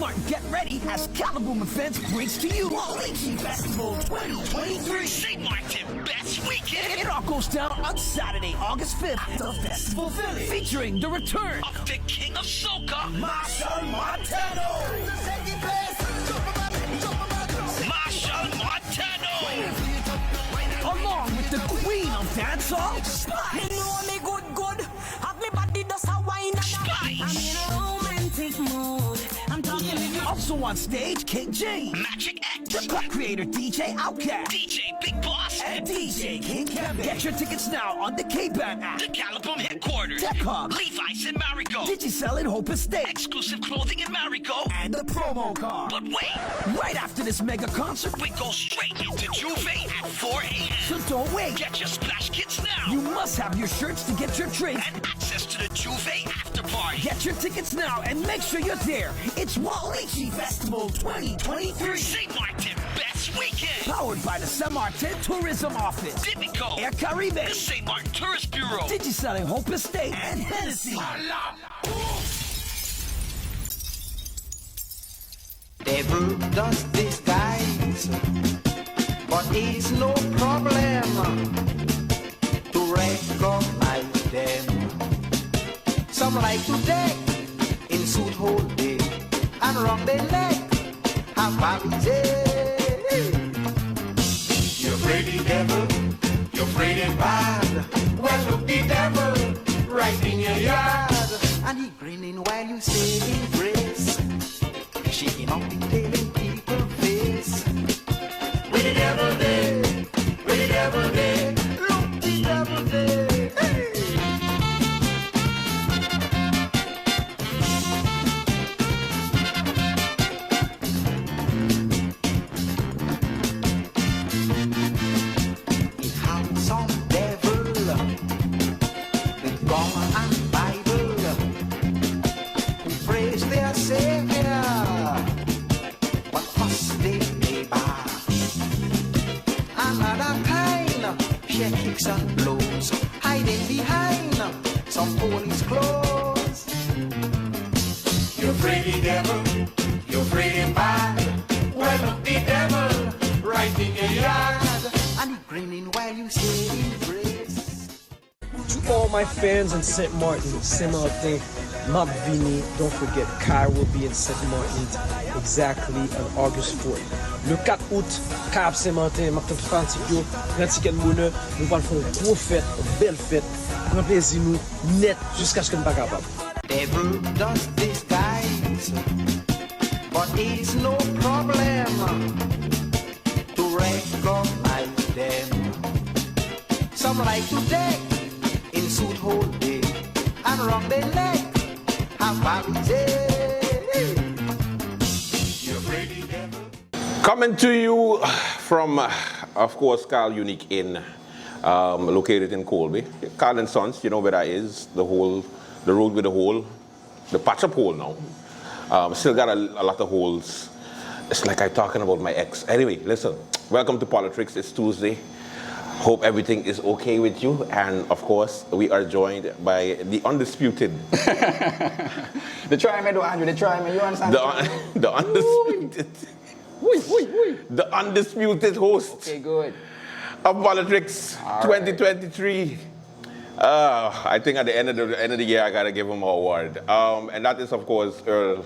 Martin, get ready as Caliboom Events brings to you Polotricks Festival 2023. St. Martin Best Weekend. It all goes down on Saturday, August 5th at the Festival Village, featuring the return of the King of Soca, Marshall Montano. Marshall Montano. Along with the Queen of Dancehall, Spice. You know me good. Have me body does a wine and Spice. I'm in a romantic mood. I'm talking to you. Also on stage, King James, Magic X, the Black Creator DJ Outkast, DJ Big Boss, and DJ King Kevin. Get your tickets now on the K-Band app, the Caliboom headquarters, Tech Hub, Levi's in Marigo, Digicel in Hope Estate, exclusive clothing in Marigo, and the promo card. But wait, Right after this mega concert, we go straight into Juve at 4 a.m. so don't wait. Get your splash kits now. You must have your shirts to get your drinks. And access to the Juve after party. Get your tickets now and make sure you're there. It's Polotricks Festival 2023. St. Martin Best Weekend. Powered by the St. Martin Tourism Office, Dibico, Air Caribe, the St. Martin Tourist Bureau, Digicel in Hope Estate, and Hennessy. Devil does disguise, but it's no problem to recognize them. Some like to deck in suit whole day and rock their neck, have holiday. You're pretty devil, you're pretty bad. Well, look the devil right in your yard, and he grinning while you say in grace, shaking up the tail in people's face. With the devil there, with the devil there, look the devil there. Hey. It had some devil with God and Bible who praise their Savior, but first they neighbor. Another kind, she kicks and blows, hiding behind some police clothes. You're pretty devil, you're pretty bad. Well, look the devil right in your yard, and he grinning while you say grace. To all my fans in St. Martin, Saint-Martin, Map Vini, don't forget, Kai will be in St. Martin exactly on August 4th. Le 4 août, Cap Saint-Martin, Martin Frantico, grand ticket bonheur, nous allons faire une grosse fête, une belle fête, prendre plaisir nous, net, jusqu'à ce que nous ne soyons pas capables. Devil does disguise, but it's no problem to recognize them. Some like to deck in suit whole day and rock their neck, have holiday. You're pretty devil. Coming to you from, of course, Carl Unique Inn, located in Colby. Carl and Sons, you know where that is, the road with the hole, the patch-up hole now. Still got a lot of holes. It's like I'm talking about my ex. Anyway, listen, welcome to Polotricks. It's Tuesday. Hope everything is okay with you. And of course, we are joined by the undisputed. The try me, though, Andrew. The try me. You understand? The undisputed. The undisputed host. Okay, good. Of Polotricks All 2023. I think at the end of the year, I gotta give him an award. And that is, of course, Earl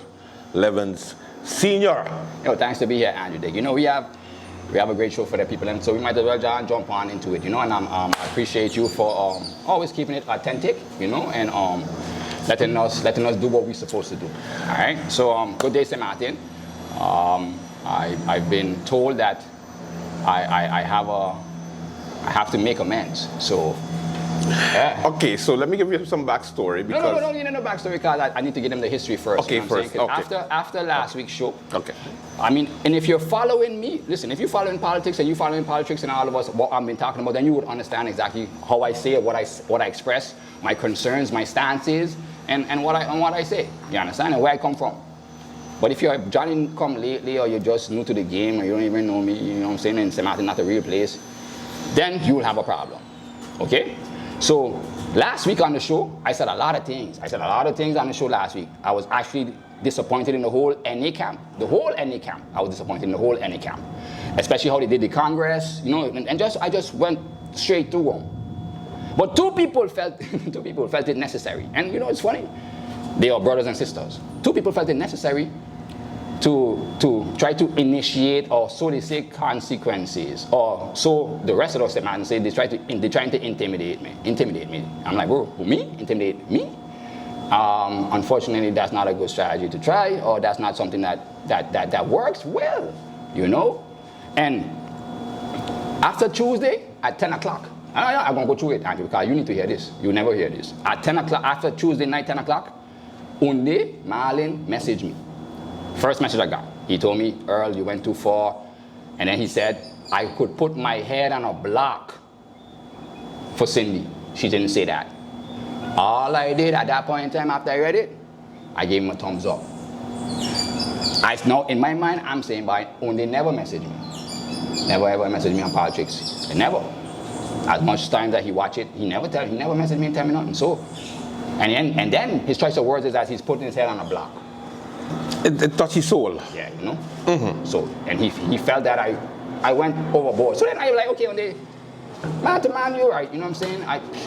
Levens Senior. Yo, thanks to be here, Andrew. You know, we have a great show for the people, and so we might as well jump on into it. You know, and I appreciate you for always keeping it authentic. You know, and letting us do what we're supposed to do. All right. So good day, St. Martin. I've been told that I have to make amends. So. Yeah. Okay, so let me give you some backstory because No, you need no backstory because I need to get them the history first. Okay, you know first. Okay. After last week's show. Okay. I mean, and if you're following me, listen, if you're following politics and you're following politics and all of us, what I've been talking about, then you would understand exactly how I say it, what I express, my concerns, my stances, and what I say. You understand? And where I come from. But if you're Johnny come lately or you're just new to the game or you don't even know me, you know what I'm saying, and St. Martin not a real place, then you will have a problem. Okay? So last week on the show, I said a lot of things. I said a lot of things on the show last week. I was actually disappointed in the whole NA camp. The whole NA camp. I was disappointed in the whole NA camp. Especially how they did the Congress, you know, and I just went straight through them. But two people felt it necessary. And you know, it's funny. They are brothers and sisters. Two people felt it necessary to try to initiate, or so they say, consequences, or so the rest of us say they're trying to intimidate me. I'm like, bro, me? Intimidate me? Unfortunately, that's not a good strategy to try, or that's not something that works well, you know? And after Tuesday at 10 o'clock, I'm going to go through it, Andrew, because you need to hear this. You never hear this. At 10 o'clock, after Tuesday night, 10 o'clock, Unde Marlin messaged me. First message I got. He told me, Earl, you went too far. And then he said, I could put my head on a block for Cindy. She didn't say that. All I did at that point in time after I read it, I gave him a thumbs up. Now, in my mind, I'm saying, Unde never messaged me. Never ever messaged me on Polotricks. Never. As much time that he watch it, he never messaged me and tell me nothing. So, and then his choice of words is that he's putting his head on a block. It touched his soul. Yeah, you know. Mm-hmm. So, and he felt that I went overboard. So then I was like, okay, man to man, you're right. You know what I'm saying?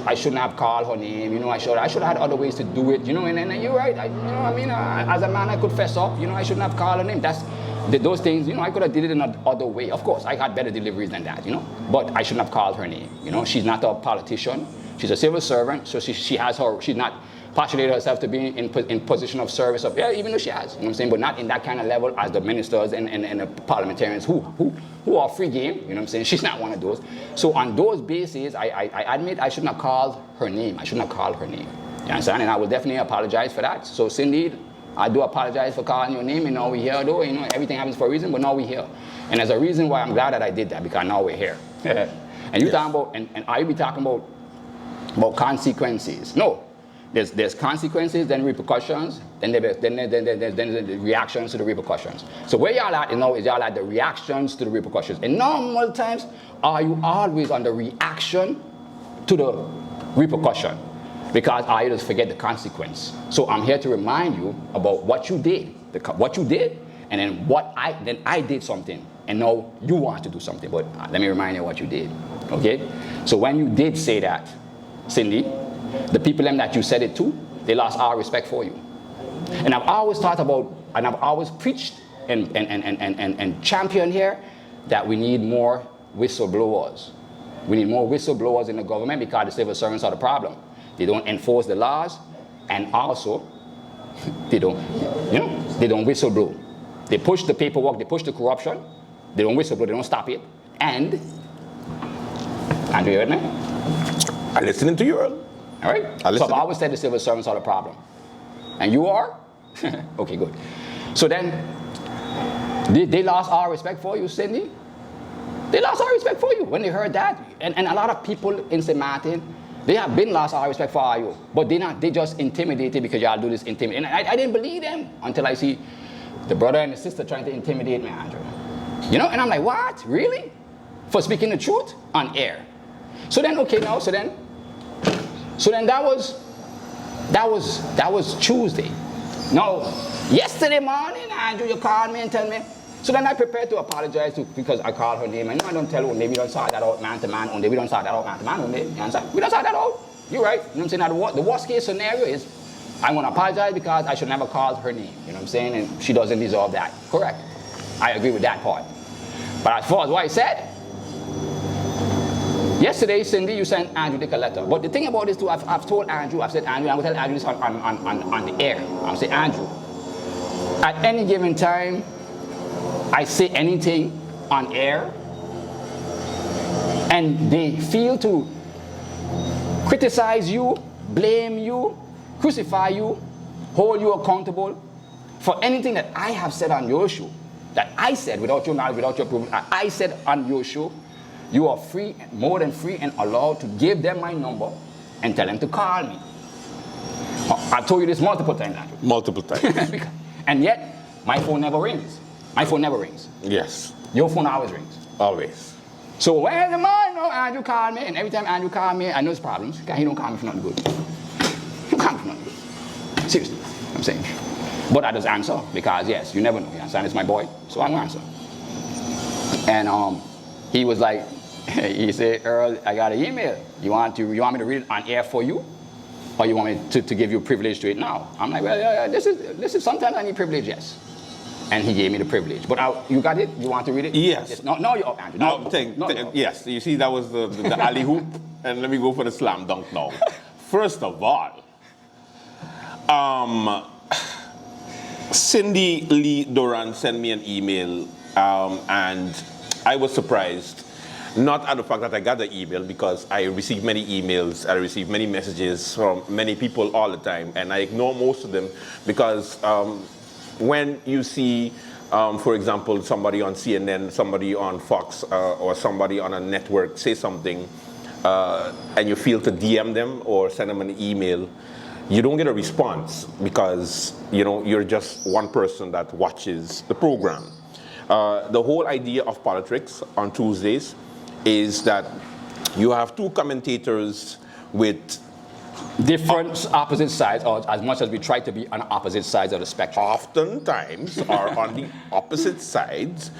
I shouldn't have called her name. You know, I should have had other ways to do it. You know, and you're right. You know what I mean? As a man, I could fess up. You know, I shouldn't have called her name. Those things, you know, I could have did it in another way. Of course, I had better deliveries than that, you know. But I shouldn't have called her name. You know, she's not a politician. She's a civil servant, so she's not postulated herself to be in position of service. Even though she has, you know what I'm saying, but not in that kind of level as the ministers and the parliamentarians who are free game. You know what I'm saying? She's not one of those. So on those bases, I admit I shouldn't have called her name. You understand? And I will definitely apologize for that. So Cindy, I do apologize for calling your name, and now we're here, though. You know, everything happens for a reason, but now we're here. And there's a reason why I'm glad that I did that, because now we're here. And you talking about, and I be talking about consequences. No, there's consequences, then repercussions, then there's the reactions to the repercussions. So where y'all at, you know, is y'all at the reactions to the repercussions. In normal times, are you always on the reaction to the repercussion? Because I just forget the consequence. So I'm here to remind you about what you did, and then I did something, and now you want to do something. But let me remind you what you did. Okay? So when you did say that, Cindy, the people that you said it to, they lost all respect for you. And I've always thought about, and I've always preached and championed here that we need more whistleblowers. We need more whistleblowers in the government, because the civil servants are the problem. They don't enforce the laws, and also they don't whistleblow. They push the paperwork, they push the corruption, they don't whistleblow, they don't stop it. And you heard me? I'm listening to you, Earl. All right? So I've always said the civil servants are the problem. And you are? Okay, good. So then, they lost all respect for you, Cindy? They lost all respect for you when they heard that. And a lot of people in St. Martin, they have been lost all respect for you, but they just intimidated because y'all do this intimidate. And I didn't believe them until I see the brother and the sister trying to intimidate me, Andrew. You know, and I'm like, what? Really? For speaking the truth on air. So then, okay, now, so then that was Tuesday. No, yesterday morning, Andrew, you called me and tell me. So then I prepared to apologize because I called her name. And I don't tell her, we don't sort that out man to man. We don't sort that out man to man. You understand? We don't sort that out. You're right. You know what I'm saying? Now, the worst case scenario is I want to apologize because I should never call her name. You know what I'm saying? And she doesn't deserve that. Correct. I agree with that part. But as far as what I said, yesterday, Cindy, you sent Andrew Dick a letter. But the thing about this too, I've told Andrew, I'm going to tell Andrew this on the air. I'm saying, Andrew, at any given time, I say anything on air, and they feel to criticize you, blame you, crucify you, hold you accountable for anything that I have said on your show, that I said without your knowledge, without your approval, I said on your show, you are free, more than free and allowed to give them my number and tell them to call me. I've told you this multiple times, Andrew. Multiple times. And yet, my phone never rings. My phone never rings. Yes. Your phone always rings. Always. So when the man, Andrew called me, and every time Andrew called me, I know his problems, because he don't call me for nothing good. He don't call me for nothing good. Seriously, I'm saying. But I just answer because yes, you never know. You understand? It's my boy, so I'm gonna answer. And he was like, he said, Earl, I got an email. You want me to read it on air for you, or you want me to give you privilege to it now? I'm like, well, yeah, this is sometimes I need privilege, yes. And he gave me the privilege. But you got it? You want to read it? Yes. No, Andrew. No. Yes. You see, that was the alley hoop, and let me go for the slam dunk now. First of all, Cindy Lee Doran sent me an email, and I was surprised. Not at the fact that I got the email, because I receive many emails, I receive many messages from many people all the time, and I ignore most of them because when you see, for example, somebody on CNN, somebody on Fox, or somebody on a network say something, and you feel to DM them or send them an email, you don't get a response because you're just one person that watches the program. The whole idea of Polotricks on Tuesdays is that you have two commentators with different opposite sides, or as much as we try to be on opposite sides of the spectrum. Oftentimes are on the opposite sides,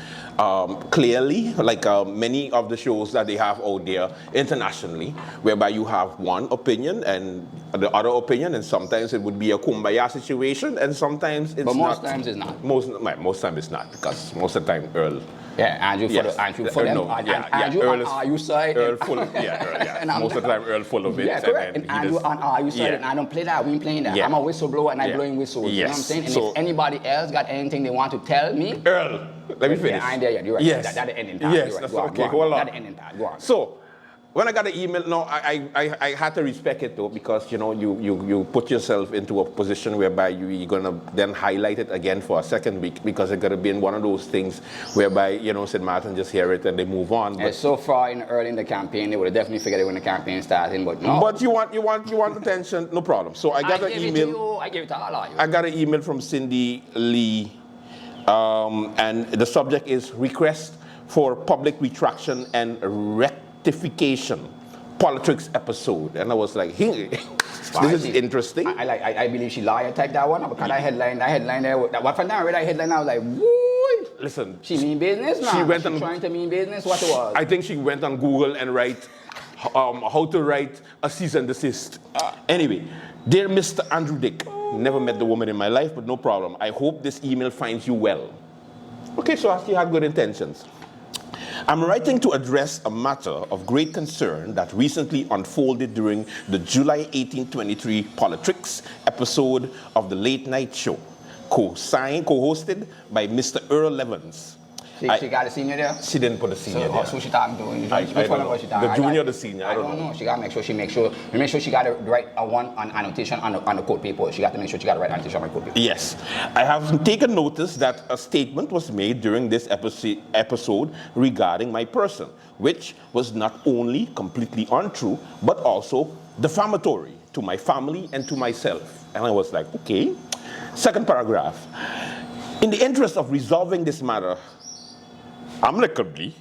clearly, like many of the shows that they have out there internationally, whereby you have one opinion and the other opinion, and sometimes it would be a kumbaya situation, and sometimes it's not. But most times it's not. Most times it's not, because most of the time Earl. Yeah, Andrew for them. No, Andrew Earl on are you side? Earl full of, yeah. Most of the time Earl full of it. Yeah, correct. And Andrew on are you side, and I don't play that. We ain't playing that. Yeah. I'm a whistleblower and I'm blowing whistles. Yes. You know what I'm saying? And So, if anybody else got anything they want to tell me, Earl, let me finish. Yeah, I ain't there yet. You're right. Yes. That's the ending part. Yes, You're right. that's Go on, okay. go on. Hold on. That's the ending part. Go on. So, when I got the email, no, I had to respect it though, because you put yourself into a position whereby you're gonna then highlight it again for a second week, because it's gonna be in one of those things whereby St. Martin just hear it and they move on. But so far early in the campaign, they would have definitely figured it when the campaign started, but no. But you want attention, no problem. So I got an email. I gave it to all of you. I got an email from Cindy Lee, and the subject is request for public retraction and rectification, Polotricks episode. And I was like, hey, this is interesting. I believe she lied. I typed that one up because that headline there. What from now I read that headline, I was like, woo! Listen, She mean business now. She went She on, trying to mean business. What it was? I think she went on Google and write how to write a cease and desist. Anyway, dear Mr. Andrew Dick, never met the woman in my life, but no problem. I hope this email finds you well. Okay, so she had good intentions. I'm writing to address a matter of great concern that recently unfolded during the July 1823 Polotricks episode of the Late Night Show, co-hosted by Mr. Earl Levens. She got a senior there? She didn't put a senior there. So she talking to? Which one was she talking? The junior or the senior? I don't know. She got to make sure she got to write an annotation on the code paper. She got to make sure she got to write annotation on the code paper. Yes. I have taken notice that a statement was made during this episode regarding my person, which was not only completely untrue, but also defamatory to my family and to myself. And I was like, okay. Second paragraph. In the interest of resolving this matter amicably,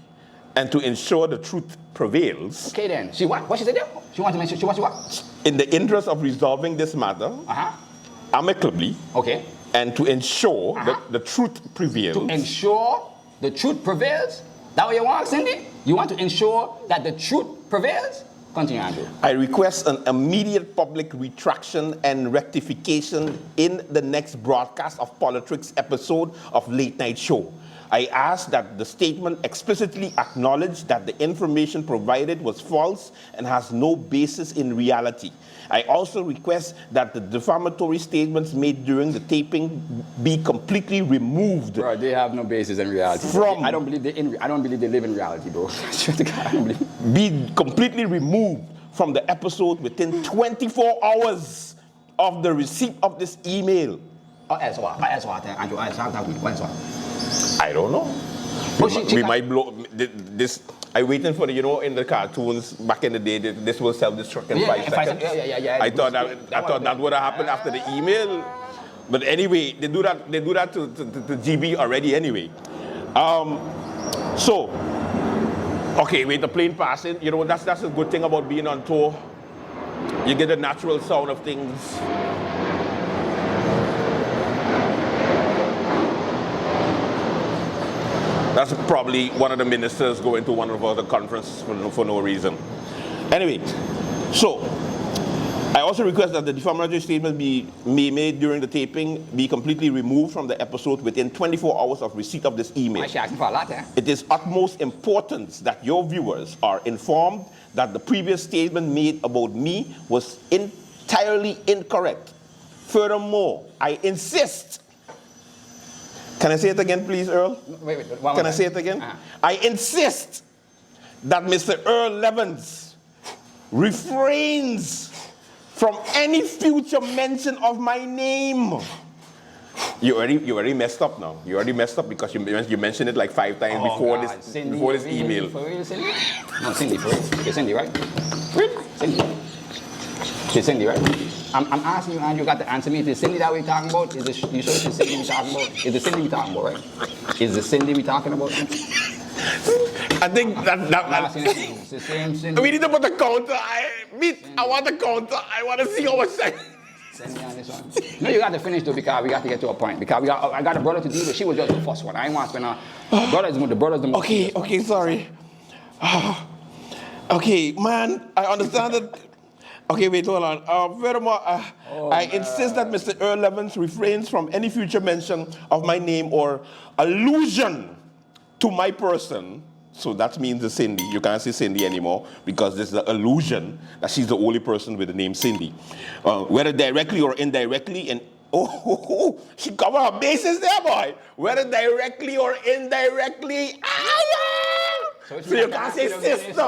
and to ensure the truth prevails. Okay then. She what? What she said there? She wants to make sure she wants to what? In the interest of resolving this matter amicably. Okay. And to ensure that the truth prevails. To ensure the truth prevails? That what you want, Cindy? You want to ensure that the truth prevails? Continue, Andrew. I request an immediate public retraction and rectification in the next broadcast of Polotricks episode of Late Night Show. I ask that the statement explicitly acknowledge that the information provided was false and has no basis in reality. I also request that the defamatory statements made during the taping be completely removed. Bro, they have no basis in reality. I don't believe they live in reality, bro. I don't believe. Be completely removed from the episode within 24 hours of the receipt of this email. Andrew, I don't know. We might blow this. I waiting for the, in the cartoons back in the day, this will self-destruct in 5 seconds. Yeah. I thought that would have happened after the email. But anyway, they do that to GB already anyway. So, okay, with the plane passing, that's a good thing about being on tour. You get the natural sound of things. That's probably one of the ministers going to one of the conferences for no reason. Anyway, so I also request that the defamatory statement be made during the taping be completely removed from the episode within 24 hours of receipt of this email. It is utmost importance that your viewers are informed that the previous statement made about me was entirely incorrect. Furthermore, I insist. Can I say it again, please, Earl? Wait, Can I say it again? I insist that Mr. Earl Levens refrains from any future mention of my name. You already messed up now. You already messed up because you mentioned it like 5 times before this email. For real, Cindy? No, Cindy, for real. Okay, Cindy, right? Really? Cindy. Okay, Cindy, right? I'm asking you, and you got to answer me. Is it Cindy that we're talking about? You sure it's the Cindy we're talking about? Is it Cindy we're talking about, right? Is the Cindy we're talking about? I think It's the same Cindy. we need to put a counter. I want a counter. I want to see how much time. Cindy on this one. No, you got to finish though because we got to get to a point. Because I got a brother to deal with. She was just the first one. I ain't want to spend the brothers the most. Okay, sorry. Okay, man, I understand that. Okay, wait, hold on. Furthermore, I insist that Mr. Earl Levens refrains from any future mention of my name or allusion to my person. So that means the Cindy. You can't say Cindy anymore because there's the illusion that she's the only person with the name Cindy. Whether directly or indirectly, and she covered her bases there, boy. Whether directly or indirectly. So you can't say sister.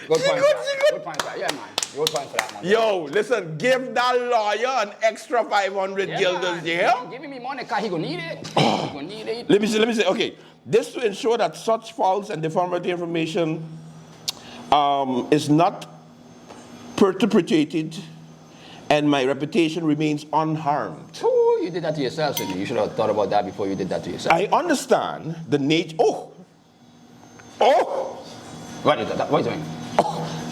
Good point for that. Yeah, man. Good point for that, man. Yo, listen, give that lawyer an extra 500 guilders, yeah? Giving me money because he gonna need it. He gonna need it. Let me say, okay. This to ensure that such false and defamatory information is not perpetrated and my reputation remains unharmed. Ooh, you did that to yourself, Cindy. You should have thought about that before you did that to yourself. I understand the nature. What is that? What is it?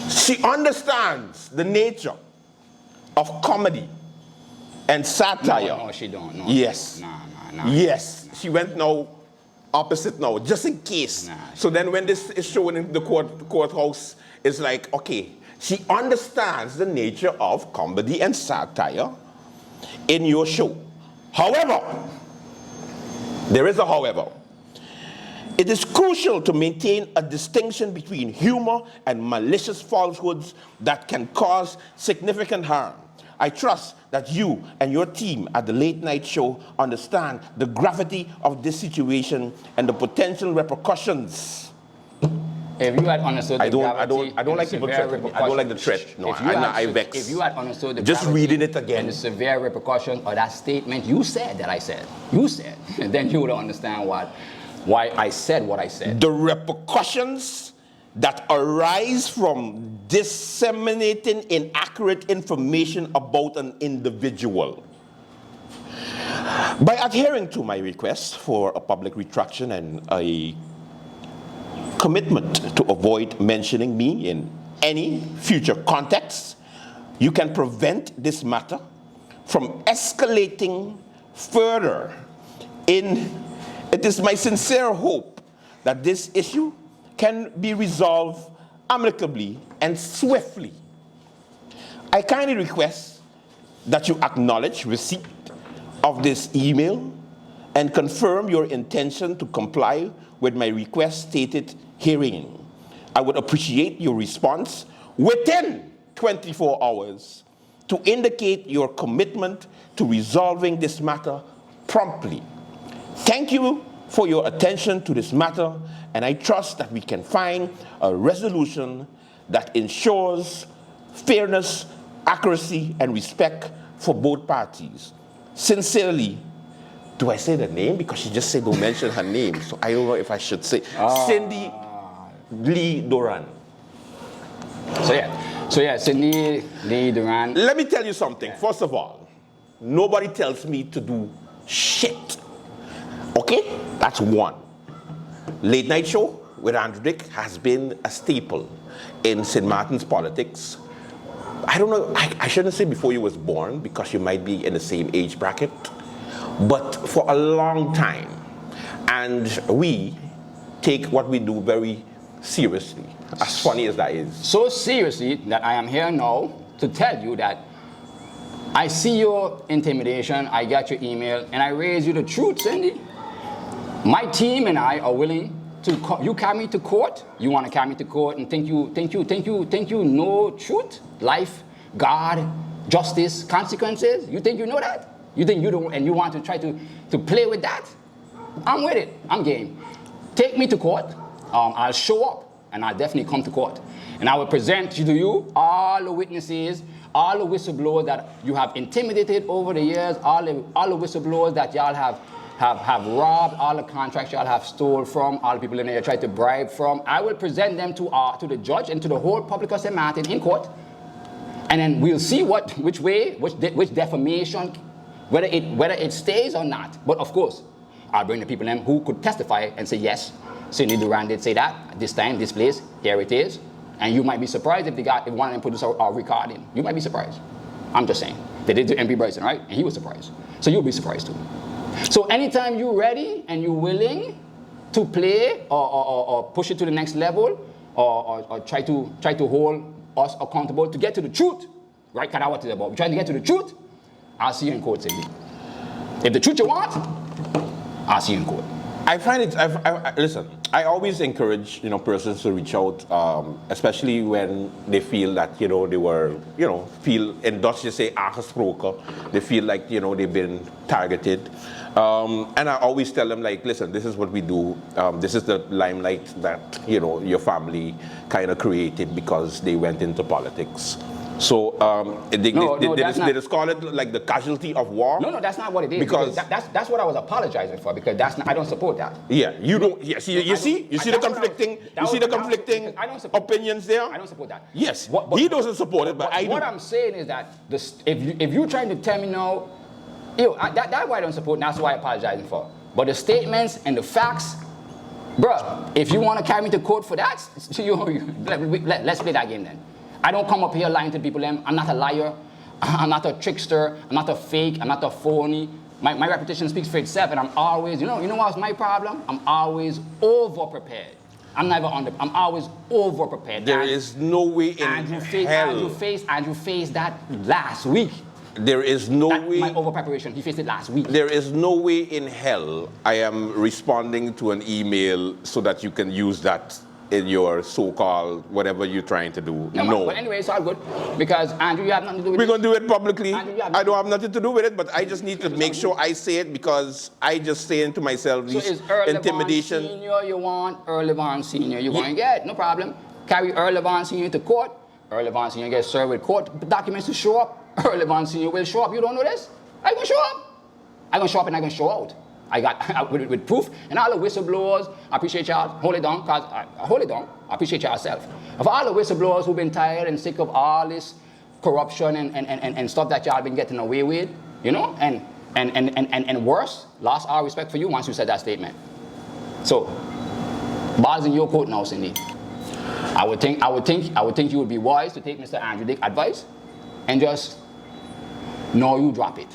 She understands the nature of comedy and satire. No, she don't. No. Yes. Nah. Yes. She went now opposite now, just in case. So then when this is shown in the courthouse, it's like, okay, she understands the nature of comedy and satire in your show. However, there is a however. It is crucial to maintain a distinction between humor and malicious falsehoods that can cause significant harm. I trust that you and your team at the Late Night Show understand the gravity of this situation and the potential repercussions. If you had understood the gravity, I don't like people threatening me. I don't like the threat. No, I vex. If you had understood the just gravity reading it again and the severe repercussions of that statement you said that I said, and then you would understand why I said what I said. The repercussions that arise from disseminating inaccurate information about an individual. By adhering to my request for a public retraction and a commitment to avoid mentioning me in any future context, you can prevent this matter from escalating further. It is my sincere hope that this issue can be resolved amicably and swiftly. I kindly request that you acknowledge receipt of this email and confirm your intention to comply with my request stated herein. I would appreciate your response within 24 hours to indicate your commitment to resolving this matter promptly. Thank you for your attention to this matter, and I trust that we can find a resolution that ensures fairness, accuracy, and respect for both parties. Sincerely, do I say the name? Because she just said don't mention her name, so I don't know if I should say. Cindy Lee Duran. So yeah, Cindy Lee Duran. Let me tell you something. First of all, nobody tells me to do shit. Okay? That's one. Late Night Show with Andrew Dick has been a staple in St. Martin's politics. I don't know, I shouldn't say before you was born because you might be in the same age bracket, but for a long time. And we take what we do very seriously, as funny as that is. So seriously that I am here now to tell you that I see your intimidation, I get your email, and I raise you the truth, Cindy. My team and I are willing to, you carry me to court, you want to carry me to court and think you know truth, life, God, justice, consequences? You think you know that? You think you don't, and you want to try to play with that? I'm with it, I'm game. Take me to court, I'll show up, and I'll definitely come to court. And I will present to you all the witnesses, all the whistleblowers that you have intimidated over the years, all the whistleblowers that y'all have robbed, all the contracts y'all have stole from, all the people in there you tried to bribe from. I will present them to the judge and to the whole public of St. Martin in court. And then we'll see which defamation, whether it stays or not. But of course, I'll bring the people in who could testify and say, yes, Sidney Durant did say that, this time, this place, here it is. And you might be surprised if one of them put this recording. You might be surprised. I'm just saying. They did to MP Bryson, right? And he was surprised. So you'll be surprised too. So anytime you're ready and you're willing to play or push it to the next level or try to hold us accountable to get to the truth, right? Because that's what it's about. We're trying to get to the truth. I'll see you in court, Cindy. If the truth you want, I'll see you in court. I find it, listen, I always encourage, persons to reach out, especially when they feel that, they were, feel, in Dutch they say, aangesproken. They feel like, they've been targeted. And I always tell them, like, listen, this is what we do. This is the limelight that, your family kind of created because they went into politics. So they just call it like the casualty of war. No, that's not what it is. Because that's what I was apologizing for. Because I don't support that. Yeah, you don't. Yeah, you see the conflicting opinions there. I don't support that. Yes, he doesn't support it, but I do. What I'm saying is that if you're trying to tell me now, that's why I don't support. And that's why I'm apologizing for. But the statements and the facts, bruh, if you want to carry me to court for that, let's play that game then. I don't come up here lying to people. I'm not a liar. I'm not a trickster. I'm not a fake. I'm not a phony. My reputation speaks for itself, and I'm always, you know what's my problem? I'm always over-prepared. I'm always over-prepared. There is no way in hell. Andrew faced that last week. There is no way. My over-preparation, he faced it last week. There is no way in hell I am responding to an email so that you can use that in your so-called whatever you're trying to do. No. But anyway, it's all good. Because, Andrew, you have nothing to do with it. We're going to do it publicly. I don't have nothing to do with it, but I just need to make sure I say it because I just saying to myself these intimidation. So is Senior you want, Earl Von Senior you're going to get, no problem. Carry Earl Von Senior to court. Earl Von Senior gets served with court documents to show up. Earl Von Senior will show up. You don't know this? I'm going to show up. I'm going to show up and I'm going to show out. I got with proof, and all the whistleblowers, I appreciate y'all. Hold it down, hold it down. I appreciate yourself. Of all the whistleblowers who've been tired and sick of all this corruption and stuff that y'all been getting away with, and worse, lost our respect for you once you said that statement. So, ball's in your court now, Cindy. I would think you would be wise to take Mr. Andrew Dick's advice, and just you drop it.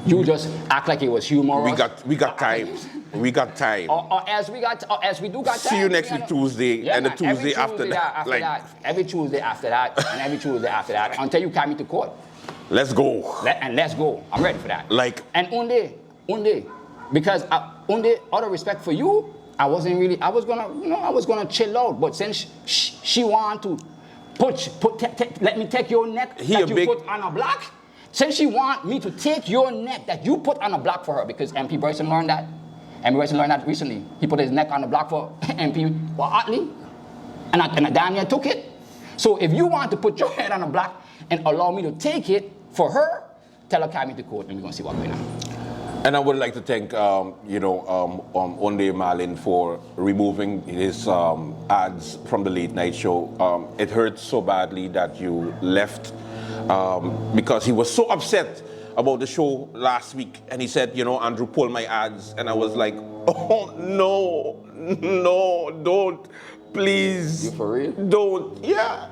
You just act like it was humorous. We got time. We got time. Or as we do got time. See you next week Tuesday, and the Tuesday after that. Every Tuesday after that, and every Tuesday after that, until you carry me to court. Let's go. Let's go. I'm ready for that. And one day, because out of respect for you, I was gonna chill out. But since she want to let me take your neck that you put on a block. Since she want me to take your neck that you put on a block for her, because MP Bryson learned that. MP Bryson learned that recently. He put his neck on the block for MP Otley, and Daniel took it. So if you want to put your head on a block and allow me to take it for her, tell her carry me to court, and we're gonna see what's going on. And I would like to thank Onde Malin for removing his ads from the late night show. It hurt so badly that you left. Because he was so upset about the show last week, and he said, Andrew, pull my ads, and I was like, oh no, don't, please. You for real? Don't, yeah,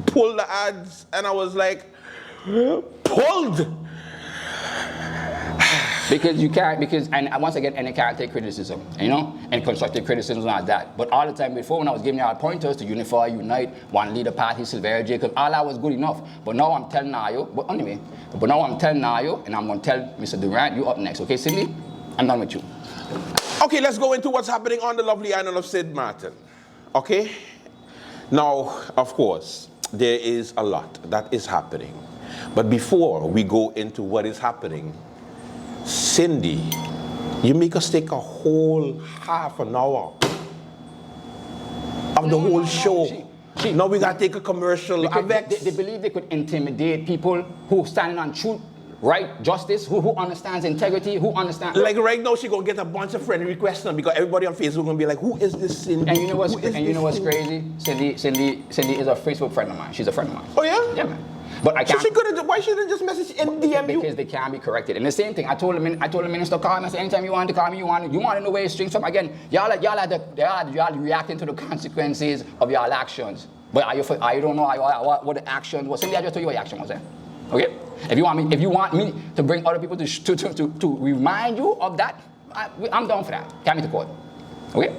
pull the ads, and I was like, pulled. Because you can't, and once again, and you can't take criticism, you know, and constructive criticism like that. But all the time before, when I was giving y'all pointers to unify, unite, one leader party, Sylvia Jacob, all that was good enough. But now I'm telling you, but anyway, and I'm going to tell Mr. Durant, you up next, okay, Cindy? I'm done with you. Okay, let's go into what's happening on the lovely island of St. Martin. Okay? Now, of course, there is a lot that is happening. But before we go into what is happening, Cindy, you make us take a whole half an hour of the whole show. Now we gotta take a commercial. They believe they could intimidate people who standing on truth, right, justice, who understands integrity, who understands. Like right now, she gonna get a bunch of friend requests now because everybody on Facebook gonna be like, "Who is this Cindy?" And you know what's crazy? Cindy is a Facebook friend of mine. She's a friend of mine. Oh yeah? Yeah, man. But I can't. So why shouldn't just message and DM you? Because they can't be corrected. And the same thing, I told the minister, call me. I said, anytime you want to call me, you want to know where you string from. Again, y'all reacting to the consequences of y'all actions. But you don't know what the action was. Cindy, I just told you what the action was there. Okay? If you want me to bring other people to remind you of that, I'm down for that. Can't meet the court. Okay?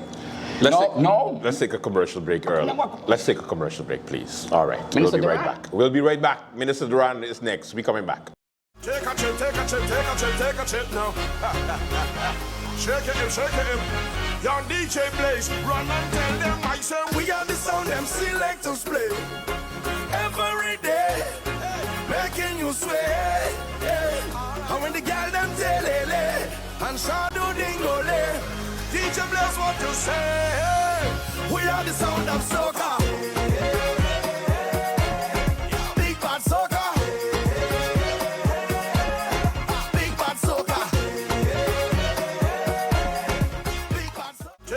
Let's take a commercial break early. Let's take a commercial break, please. All right. We'll be right back. We'll be right back. Minister Duran is next. We're coming back. Take a chip now. Shake it. Young DJ Blaze, run and tell them I say we are the sound them selectors play. Every day, making you sway. And when the girl them tell and shadow dingole. DJ Blaze, what you say? We are the sound of soca. Big bad soca. Big bad soca. Big bad soca.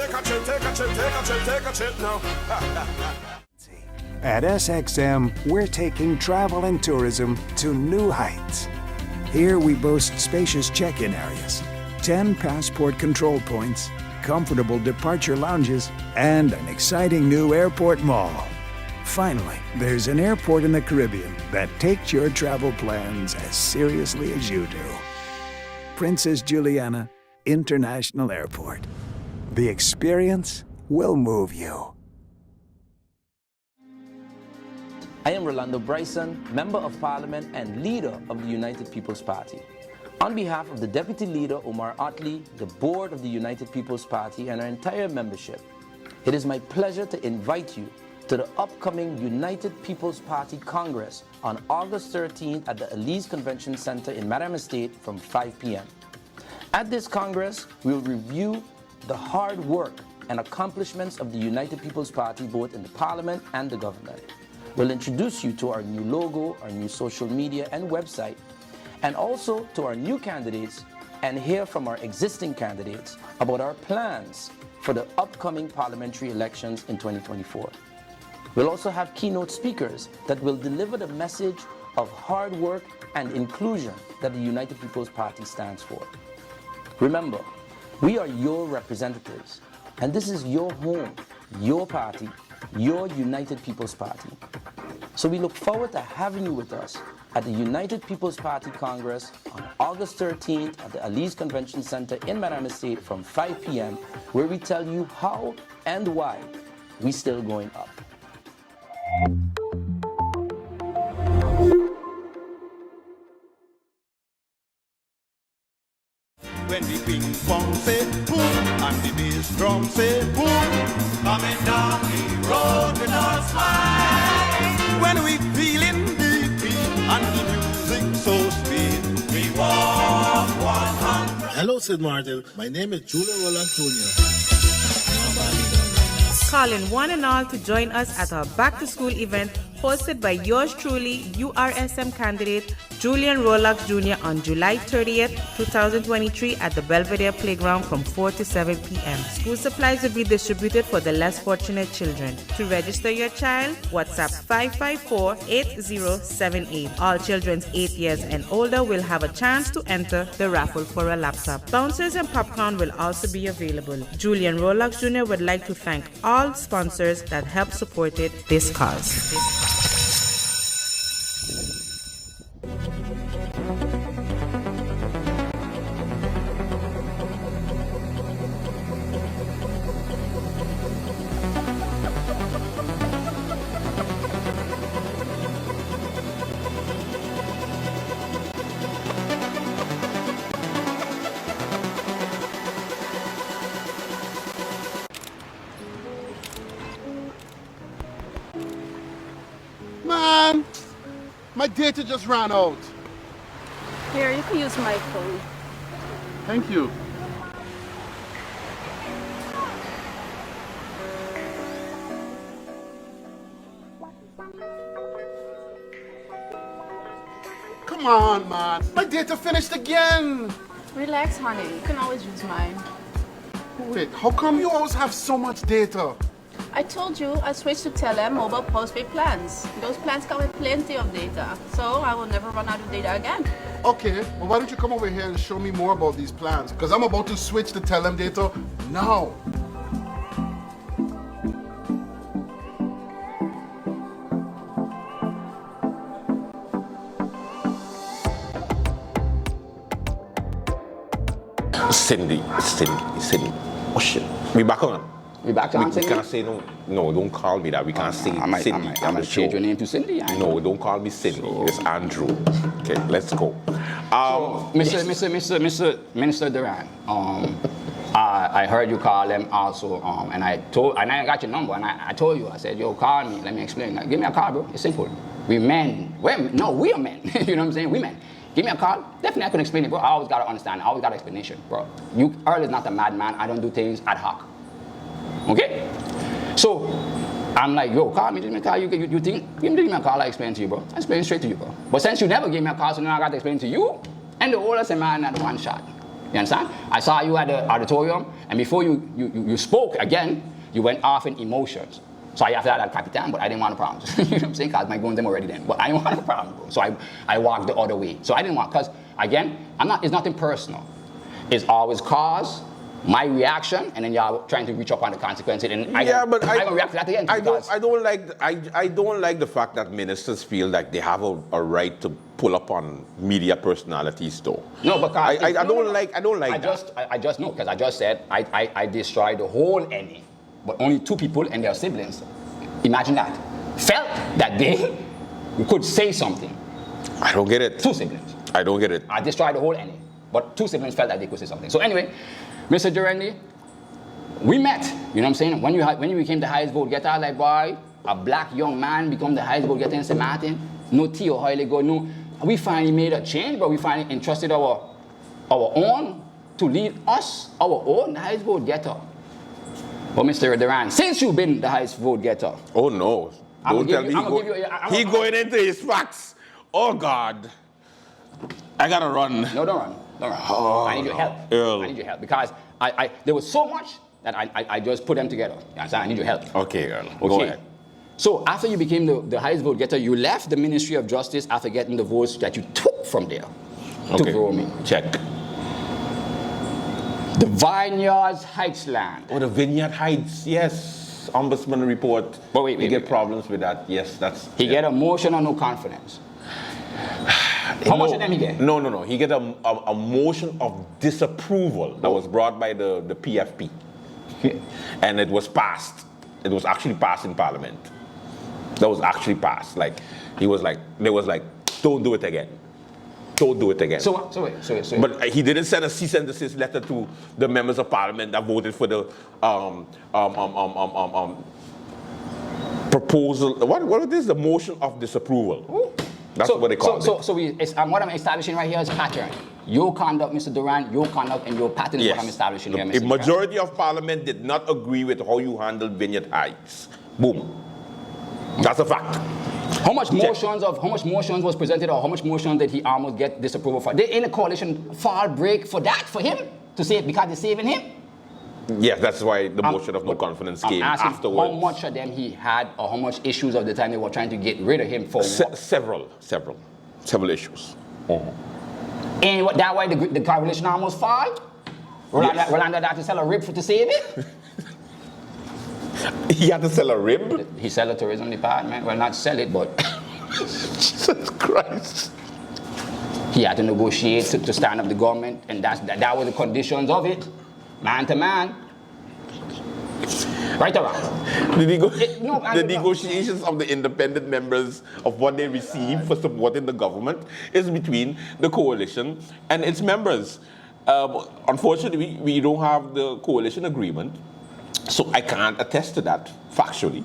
Take a chip now. At SXM, we're taking travel and tourism to new heights. Here we boast spacious check-in areas, 10 passport control points, comfortable departure lounges, and an exciting new airport mall. Finally, there's an airport in the Caribbean that takes your travel plans as seriously as you do. Princess Juliana International Airport. The experience will move you. I am Rolando Bryson, Member of Parliament and leader of the United People's Party. On behalf of the Deputy Leader Omar Otley, the Board of the United People's Party, and our entire membership, it is my pleasure to invite you to the upcoming United People's Party Congress on August 13th at the Elise Convention Center in Madame Estate from 5 p.m. At this Congress, we will review the hard work and accomplishments of the United People's Party both in the Parliament and the government. We'll introduce you to our new logo, our new social media and website, and also to our new candidates, and hear from our existing candidates about our plans for the upcoming parliamentary elections in 2024. We'll also have keynote speakers that will deliver the message of hard work and inclusion that the United People's Party stands for. Remember, we are your representatives, and this is your home, your party, your United People's Party. So we look forward to having you with us at the United People's Party Congress on August 13th at the Elise Convention Center in Madame Estate from 5 p.m., where we tell you how and why we're still going up. When the ping pong say boom and the bass drum say boom, coming down the road with our smile. When we feeling the beat and the music so sweet, we walk 100. Hello, St. Martin. My name is Julian Roland Jr. Calling one and all to join us at our back-to-school event hosted by yours truly, URSM candidate Julian Rolax Jr. on July 30th, 2023 at the Belvedere Playground from 4 to 7 p.m. School supplies will be distributed for the less fortunate children. To register your child, WhatsApp 554-8078. All children 8 years and older will have a chance to enter the raffle for a laptop. Bouncers and popcorn will also be available. Julian Rolax Jr. would like to thank all sponsors that helped supported this cause. My data just ran out. Here, you can use my phone. Thank you. Come on, man. My data finished again. Relax, honey. You can always use mine. Wait, how come you always have so much data? I told you I switched to Tele mobile postpaid plans. Those plans come with plenty of data, so I will never run out of data again. Okay, well, why don't you come over here and show me more about these plans? Because I'm about to switch to Telem data now. Cindy. Oh shit. We back on. We back on We Cindy? can't say no. No, don't call me that. We can't say Cindy. I might change your name to Cindy. No, don't call me Cindy. It's Andrew. Okay, let's go. Mr. Minister Duran, I heard you call them also, and I got your number, and I told you, I said, yo, call me, let me explain. Give me a call, bro. It's simple. We are men. We are men. You know what I'm saying? We men. Give me a call. Definitely I can explain it, bro. I always got to understand. I always got an explanation, bro. Earl is not a madman. I don't do things ad hoc. Okay? So, I'm like, yo, call me, give me a call. You think, give me a call, I explain to you, bro. I explain straight to you, bro. But since you never gave me a call, so now I got to explain to you, and the oldest man at one shot. You understand? I saw you at the auditorium, and before you spoke again, you went off in emotions. So I after that at Capitan, but I didn't want a problem. You know what I'm saying? Because my going them already then. But I didn't want a problem, bro. So I walked the other way. So I didn't want, because again, it's nothing personal. It's always cause, my reaction, and then y'all trying to reach up on the consequences. And I don't react to that again. I don't like the fact that ministers feel like they have a right to pull up on media personalities, though. No, because I don't like that. I just know, because I just said I destroyed the whole NA, but only 2 people and their siblings. Imagine that. Felt that they could say something. I don't get it. 2 siblings. I don't get it. I destroyed the whole NA, but 2 siblings felt that they could say something. So anyway, Mr. Durandi, we met. You know what I'm saying? When you became the highest vote getter, like, boy, a black young man become the highest vote getter in St. Martin. No tea or how go. No, we finally made a change, but we finally entrusted our own to lead us, our own highest vote getter. But Mr. Duran, since you've been the highest vote getter. Oh no. Don't tell me he going into his facts. Oh God. I gotta run. No, don't run. Oh, I need your help. Earl. I need your help because there was so much that I just put them together. I need your help. Okay, Earl. Okay. Go ahead. So after you became the highest vote getter, you left the Ministry of Justice after getting the votes that you took from there to grow me. Check. The Vineyards Heights land. Oh, the Vineyard Heights, yes. Ombudsman report. But wait. Get problems with that. Yes, that's. He get a motion or no confidence. How much of them he get? No. He get a motion of disapproval that was brought by the PFP. And it was passed. It was actually passed in Parliament. That was actually passed. Like, they was like, don't do it again. Don't do it again. So wait. But he didn't send a cease and desist letter to the members of Parliament that voted for the proposal. What is the motion of disapproval? Ooh. That's what they call it. So what I'm establishing right here is pattern. Your conduct, Mr. Durant, your conduct and your pattern is what I'm establishing here, Mr. The majority of Parliament did not agree with how you handled Vineyard Heights. Boom. That's a fact. How much motions was presented, or how much motions did he almost get disapproval for? Did in a coalition fall break for that, for him to say it because they're saving him? Yes, that's why the motion of no confidence came afterwards. How much of them he had, or how much issues of the time they were trying to get rid of him for? Several issues. And that why the coalition almost fall? Rolando had to sell a rib to save it? He had to sell a rib? He sell a tourism department. Well, not sell it, but... Jesus Christ. He had to negotiate to stand up the government, and that were the conditions of it. Man to man. Right or wrong? The negotiations of the independent members of what they receive for supporting the government is between the coalition and its members. Unfortunately, we don't have the coalition agreement. So I can't attest to that factually.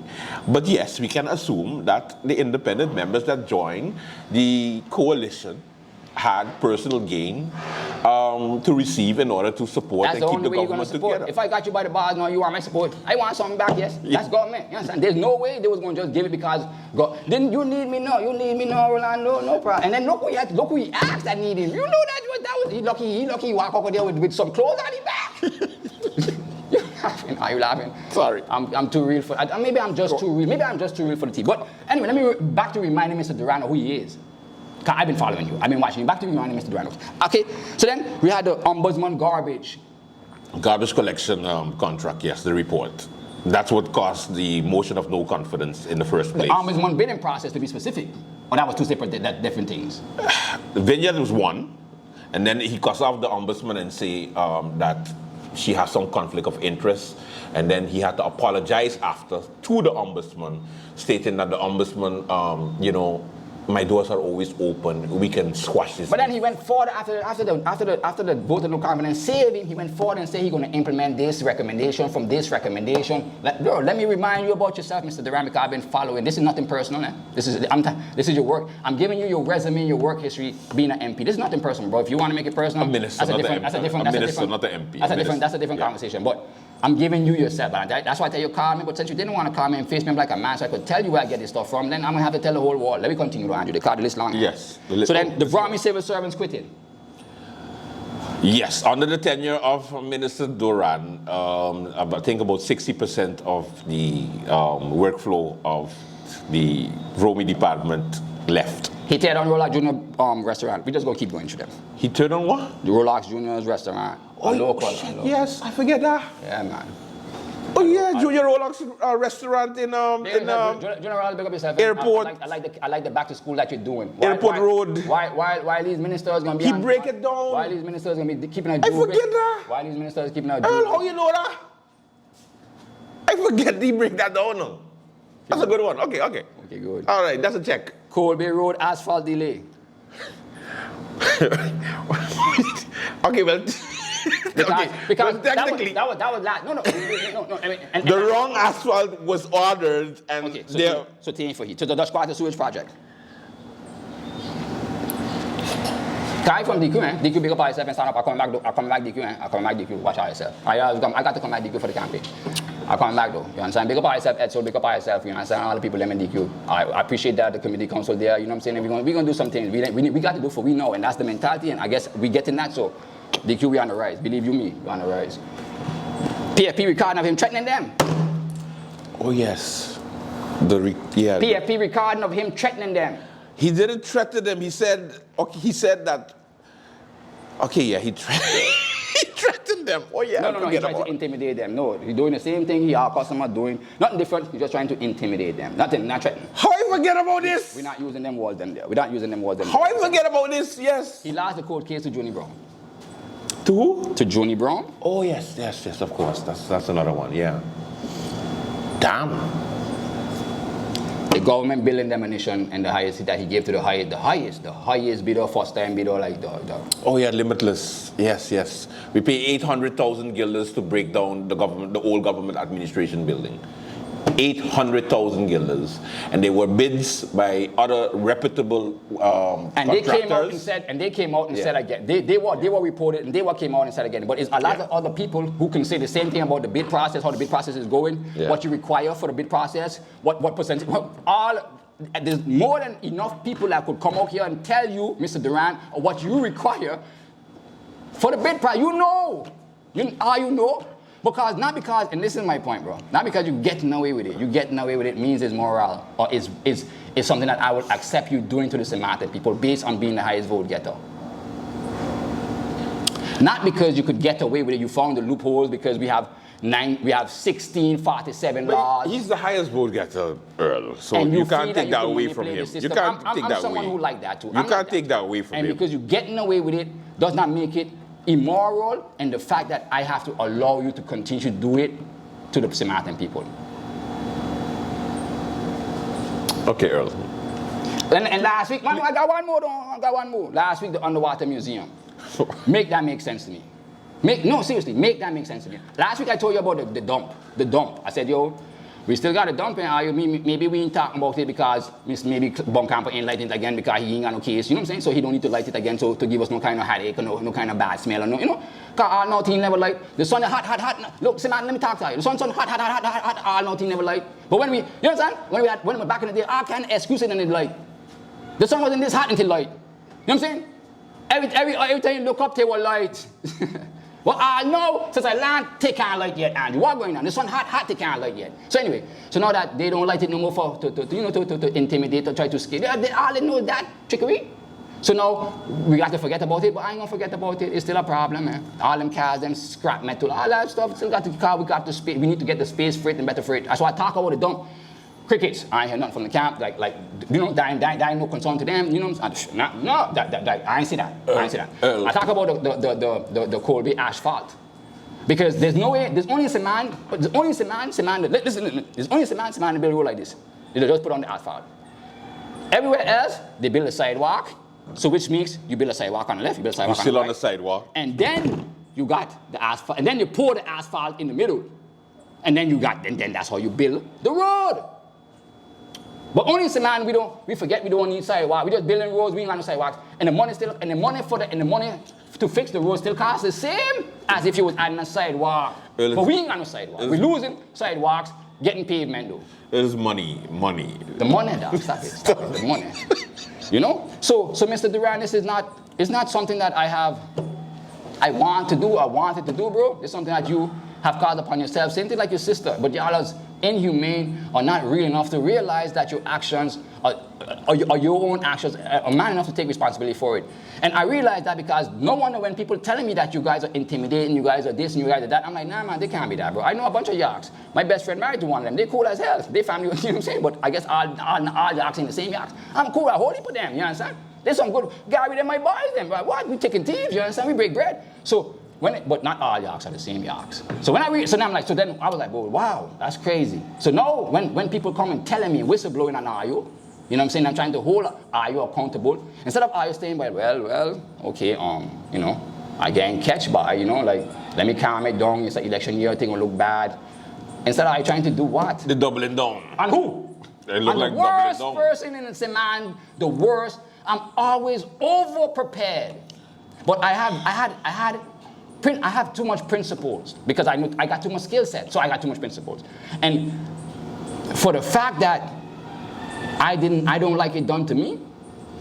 But yes, we can assume that the independent members that joined the coalition had personal gain to receive in order to support That's and the keep only the way you're going to government support. together. If I got you by the bars, now you want my support. I want something back, yes. That's government. You understand? There's no way they was going to just give it because then you need me now. You need me now, Rolando. No problem. And then look who he asked that need him. You know that was he lucky he walk over there with some clothes on his back. You laughing? Are you laughing? Sorry. I'm too real for. Maybe I'm just too real. Maybe I'm just too real for the team. But anyway, let me back to reminding Mr. Durano who he is. I've been following you. I've been watching you. Back to reminding Mr. Durano. Okay. So then we had the ombudsman garbage Collection contract. Yes, the report. That's what caused the motion of no confidence in the first place. The ombudsman bidding process, to be specific. Or that was two separate, different things. The vineyard was one, and then he cuts off the ombudsman and say that she has some conflict of interest, and then he had to apologize after to the ombudsman, stating that the ombudsman, my doors are always open. We can squash this. But then he went forward after the vote of no confidence saved him. He went forward and said he's going to implement this recommendation from this recommendation. Bro, let me remind you about yourself, Mr. Duran, because I've been following. This is nothing personal, eh? This is your work. I'm giving you your resume, your work history, being an MP. This is nothing personal, bro. If you want to make it personal, a minister, not the MP. That's a different conversation. But I'm giving you yourself. That's why I tell you call me. But since you didn't want to call me and face me like a man, so I could tell you where I get this stuff from, then I'm gonna have to tell the whole world. Let me continue, Andrew. They called the list long. Yes. So then the Brahmi civil servants quitted. Yes, under the tenure of Minister Duran, I think about 60% of the workflow of the Romy department left. He turned on Rolex Junior restaurant. We just gonna keep going through them. He turned on what? The Rolex Junior's restaurant. Local. Yes, I forget that. Yeah, man. Oh yeah, Junior Rolex restaurant in airport. I like the back to school that you're doing. Airport Road. Why these ministers gonna be? He break it down. Why these ministers gonna be keeping a? I forget that. Why these ministers keeping a? Earl, how you know that? I forget he break that down now. That's a good one. Okay. Okay, good. All right, that's a check. Colby Road asphalt delay. Okay, well. Because technically, that was last. No. I mean, the wrong asphalt was ordered, and okay, so to the Dutch Quarter sewage project. Guy from DQ, man. DQ big up on yourself and stand up. I come back DQ, man. I come back DQ. Watch out yourself. I got to come back DQ for the campaign. I come back though. You understand? Big up on yourself, Ed. So big up on yourself. You understand? All the people them in DQ. I appreciate that the community council there. You know what I'm saying? We're gonna do some things. We got to do for we know, and that's the mentality. And I guess we get in that. So DQ, we on the rise. Believe you me, we on the rise. PFP recording of him threatening them. Oh yes. PFP recording of him threatening them. He didn't threaten them. He said that. Okay, yeah, he threatened them. Oh yeah. No. He tried to intimidate them. No, he's doing the same thing our customer doing. Nothing different. He's just trying to intimidate them. Not threatening. How I forget about this? We're not using them walls them there. We're not using them walls them. How I forget about this? Yes. He lost the court case to Joni Brown. To who? To Joni Brown. Oh yes, of course. That's another one. Yeah. Damn. The government building demolition and the highest that he gave to the highest bidder, first time bidder, like the. Oh yeah, limitless. Yes. We pay 800,000 guilders to break down the old government administration building. 800,000 guilders, and they were bids by other reputable and they came out and said again. They were reported and they came out and said again. But it's a lot of other people who can say the same thing about the bid process, how the bid process is going, what you require for the bid process, what percentage, there's more than enough people that could come out here and tell you, Mr. Duran, what you require for the bid process. You know. Not because, and this is my point, bro. Not because you're getting away with it. You getting away with it means it's moral or is something that I will accept you doing to the Samaritan people based on being the highest vote getter. Not because you could get away with it. You found the loopholes because we have 1647 laws. He's the highest vote getter, Earl. So you can't take that away from him. You can't take that away. I'm someone who like that too. You can't take that away from him. And because you're getting away with it does not make it immoral, and the fact that I have to allow you to continue to do it to the Samaritan people. Okay, Earl. And last week, man, I got one more. Last week, the Underwater Museum. Make that make sense to me. No, seriously, make that make sense again. Last week I told you about the dump. The dump. I said, yo, we still got a dump in Ohio. Maybe we ain't talking about it because maybe Buncamper ain't lighting it again because he ain't got no case. You know what I'm saying? So he don't need to light it again to give us no kind of headache or no kind of bad smell or no, you know? Because all no thing never light. The sun is hot. Look, see man, let me talk to you. The sun's hot. All no thing never light. But when we, you understand? When we back in the day, I can't excuse it and it light. The sun wasn't this hot until light. You know what I'm saying? Every time you look up, they were light. Well, I know since I land, they can't light yet, Andy. What's going on? The sun hot, they can't light yet. So anyway, so now that they don't light it no more to intimidate or try to scare, they all know that trickery. So now we got to forget about it, but I ain't gonna forget about it. It's still a problem, man. All them cars, them scrap metal, all that stuff. Still got the car. We got the space. We need to get the space for it and better for it. That's why I talk about the dump. Crickets, I ain't hear nothing from the camp, like you know, that ain't no concern to them, you know. I ain't see that. I talk about the Colby asphalt, because there's no way, there's only cement to build a road like this. They just put on the asphalt. Everywhere else, they build a sidewalk, so which means you build a sidewalk on the left, you build a sidewalk on the right. Still on the sidewalk. And then you got the asphalt, and then you pour the asphalt in the middle, and then then that's how you build the road. But only in Seman, we forget we don't need sidewalk. We just building roads, we ain't got no sidewalks. And the money to fix the road still costs the same as if you was adding a sidewalk. But we ain't got no sidewalk. We're losing sidewalks, getting pavement though. It's money. The money, dog. Stop it. The money. You know? So Mr. Duran, this is not something that I wanted to do, bro. It's something that you have caused upon yourself. Same thing like your sister. But y'all is inhumane or not real enough to realize that your actions or your own actions are man enough to take responsibility for it. And I realize that because no wonder when people telling me that you guys are intimidating, you guys are this and you guys are that, I'm like, nah man, they can't be that, bro. I know a bunch of yaks. My best friend married to one of them. They cool as hell. They family, you know what I'm saying? But I guess all yaks ain't the same yaks. I'm cool, I hold it for them, you understand? There's some good guy with them, my boys them, right? What? We taking thieves, you understand? We break bread. So but not all yaks are the same yaks. So then I was like, oh, wow, that's crazy. So now when people come and telling me whistleblowing on Ayo, you know what I'm saying? I'm trying to hold Ayo accountable. Instead of Ayo saying, well, okay, you know, I getting catch by, you know, like, let me calm it down. It's an election year, thing will look bad. Instead of I trying to do what? The doubling down. On who? It look like the worst person in the Seman, the worst. I'm always over prepared. But I have too much principles because I got too much skill set, so I got too much principles. And for the fact that I don't like it done to me,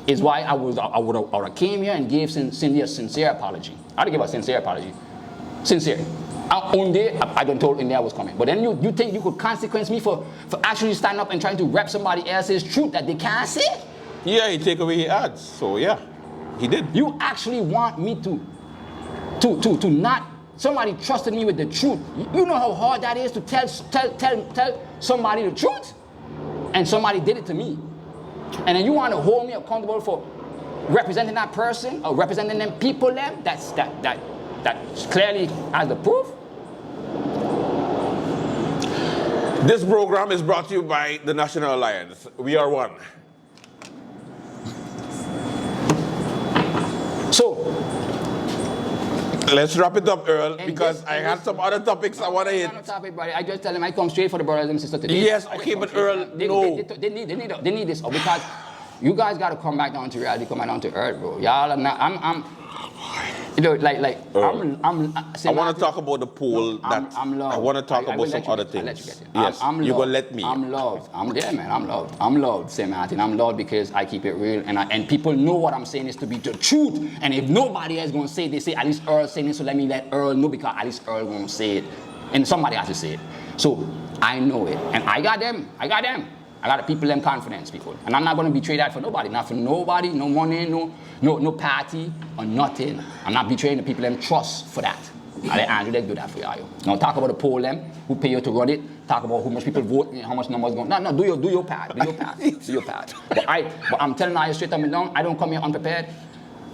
is why I would have came here and gave Cindy a sincere apology. I'd give a sincere apology. Sincere. One day, I don't told India I was coming. But then you think you could consequence me for actually standing up and trying to rep somebody else's truth that they can't say? Yeah, he take away his ads. So yeah, he did. You actually want me to not, somebody trusted me with the truth. You know how hard that is to tell somebody the truth? And somebody did it to me. And then you want to hold me accountable for representing that person or representing them people that clearly has the proof? This program is brought to you by the National Alliance. We are one. So, let's wrap it up, Earl, because I have some other topics I want to hit. I just tell them I come straight for the brothers and sisters today. Yes, okay, but Earl, no. They need this, because you guys got to come back down to reality, come back down to earth, bro. Y'all are not, you know, I want to talk about the poll I want to talk about some other things. Yes, you're going to let me. I'm loved. I'm loved. I'm loved, St. Martin. I'm loved because I keep it real. And people know what I'm saying is to be the truth. And if nobody else going to say it, they say, at least Earl saying it, so let me let Earl know, because at least Earl going to say it. And somebody has to say it. So I know it. And I got them. I got the people them confidence, people. And I'm not going to betray that for nobody. Not for nobody, no money, no party, or nothing. I'm not betraying the people them trust for that. I let Andrew do that for you. Now talk about the poll them, who pay you to run it. Talk about how much people vote, how much numbers going. No, do your part. Do your part. But I'm telling you straight up and down, I don't come here unprepared.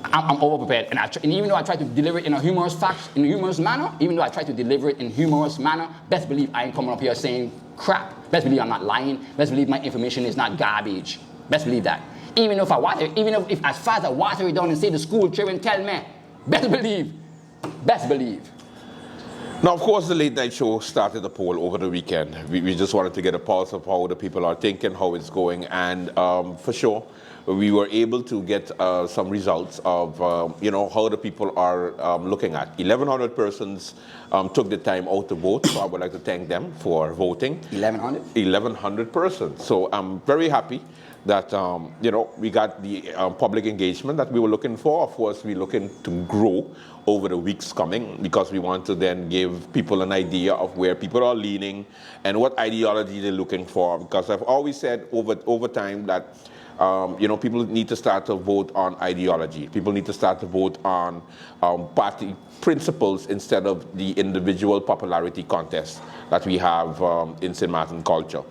I'm over prepared. And even though I try to deliver it in a humorous manner, best believe I ain't coming up here saying crap. Best believe I'm not lying. Best believe my information is not garbage. Best believe that. Even if I water it down and say the school children tell me, best believe Best believe. Now, of course, the late night show started a poll over the weekend. We just wanted to get a pulse of how the people are thinking, how it's going, and for sure, we were able to get some results of, how the people are looking at. 1,100 persons took the time out to vote, so I would like to thank them for voting. 1,100? 1,100 persons. So I'm very happy that, we got the public engagement that we were looking for. Of course, we're looking to grow over the weeks coming because we want to then give people an idea of where people are leaning and what ideology they're looking for. Because I've always said over time that people need to start to vote on ideology. People need to start to vote on party principles instead of the individual popularity contest that we have in St. Martin culture.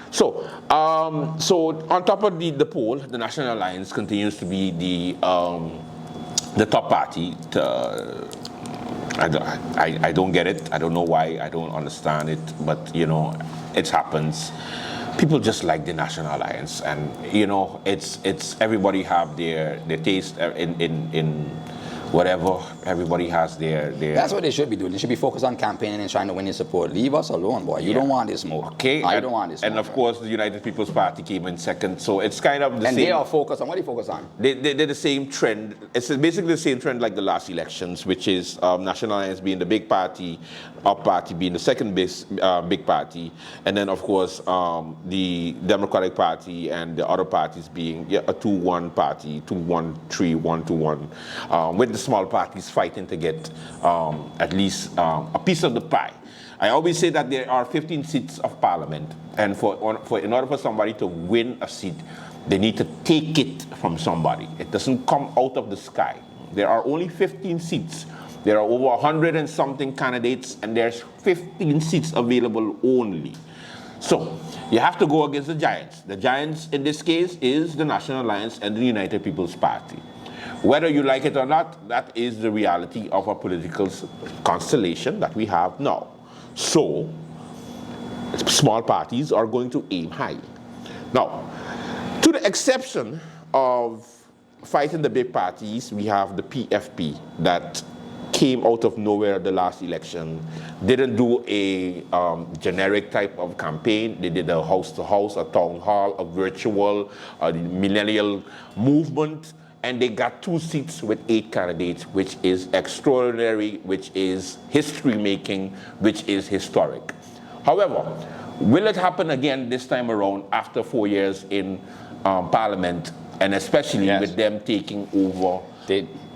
So on top of the poll, the National Alliance continues to be the top party. I don't get it. I don't know why. I don't understand it. But it happens. People just like the National Alliance, and it's everybody have their taste in whatever. Everybody has their. That's what they should be doing. They should be focused on campaigning and trying to win your support. Leave us alone, boy. You don't want this more. Okay. I don't want this more. And of course, the United People's Party came in second, so it's kind of the same. And they are focused on what? Are they focused on? They're the same trend. It's basically the same trend like the last elections, which is National Alliance being the big party, our party being the second big party, and then of course the Democratic Party and the other parties being a 2-1 party, 2-1, 3-1, 2-1, with the small parties fighting to get at least a piece of the pie. I always say that there are 15 seats of parliament, and in order for somebody to win a seat, they need to take it from somebody. It doesn't come out of the sky. There are only 15 seats. There are over 100 and something candidates, and there's 15 seats available only. So you have to go against the giants. The giants in this case is the National Alliance and the United People's Party. Whether you like it or not, that is the reality of our political constellation that we have now. So small parties are going to aim high. Now, to the exception of fighting the big parties, we have the PFP that came out of nowhere the last election, didn't do a generic type of campaign. They did a house-to-house, a town hall, a virtual, a millennial movement, and they got 2 seats with 8 candidates, which is extraordinary, which is history-making, which is historic. However, will it happen again this time around after 4 years in Parliament, and especially with them taking over?